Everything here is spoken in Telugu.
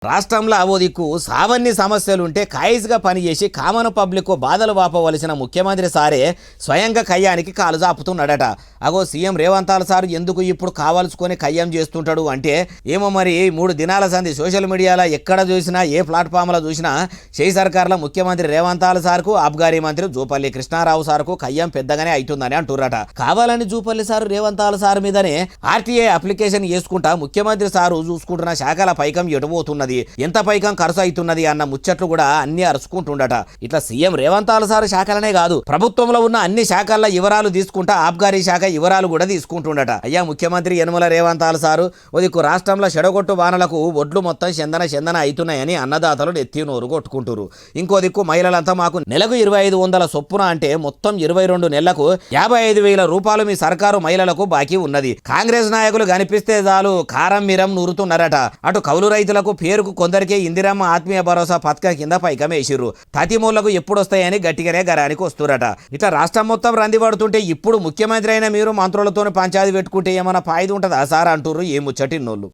రాష్ట్రంలో ఓ దిక్కు సావన్ని సమస్యలుంటే కాయిజ్గా పనిచేసి కామన్ పబ్లిక్ బాధలు వాపవలసిన ముఖ్యమంత్రి సారే స్వయంగా కయ్యానికి కాలు జాపుతున్నాడట. అగో సీఎం రేవంతాల సారు ఎందుకు ఇప్పుడు కావాల్సుకొని కయ్యం చేస్తుంటాడు అంటే ఏమో మరి 3 దినాల సంది సోషల్ మీడియాలో ఎక్కడ చూసినా ఏ ప్లాట్ఫామ్లో చూసినా చేయి సర్కార్ల ముఖ్యమంత్రి రేవంతాల సార్కు ఆబ్గారీ మంత్రి జూపల్లి కృష్ణారావు సార్కు కయ్యం పెద్దగానే అవుతుందని అంటుర్రట. కావాలని జూపల్లి సారు రేవంతాల సార్ మీదనే ఆర్టీఐ అప్లికేషన్ చేసుకుంటా ముఖ్యమంత్రి సారు చూసుకుంటున్న శాఖల పైకం ఎటుపోతున్నది, ఎంత పైకం ఖర్చు అవుతున్నది అన్న ముచ్చట్లు కూడా అన్ని అరుచుకుంటుండట. ఇట్లా సీఎం రేవంతాల సార్ శాఖలనే కాదు ప్రభుత్వంలో ఉన్న అన్ని శాఖల వివరాలు తీసుకుంటా ఆబ్గారీ శాఖ వివరాలు కూడా తీసుకుంటుండట. అయ్యా ముఖ్యమంత్రి యనమల రేవంతాల సారు ఒదికు రాష్ట్రంలో చెడగొట్టు వానలకు ఒడ్లు మొత్తం చందన అవుతున్నాయని అన్నదాతలు ఎత్తి నోరు కొట్టుకుంటారు. ఇంకో దిక్కు మహిళలంతా మాకు నెలకు 2500 చొప్పున అంటే మొత్తం 22 నెలలకు 55,000 రూపాయలు మీ సర్కారు మహిళలకు బాకీ ఉన్నది. కాంగ్రెస్ నాయకులు కనిపిస్తే చాలు కారం మిరం నూరుతున్నారట. అటు కౌలు రైతులకు పేరుకు కొందరికే ఇందిరమ్మ ఆత్మీయ భరోసా పథకం కింద పైకం వేసిర్రు. తతిమూలకు ఎప్పుడు వస్తాయని గట్టిగానే గరానికి వస్తురట. ఇట్లా రాష్ట్రం మొత్తం రంది పడుతుంటే ఇప్పుడు ముఖ్యమంత్రి అయిన మీరు మంత్రులతో పంచాయతీ పెట్టుకుంటే ఏమైనా ఫాయిదా ఉంటుందా సార్ అంటుర్రు ఏ ముచ్చటిన్నోళ్ళు.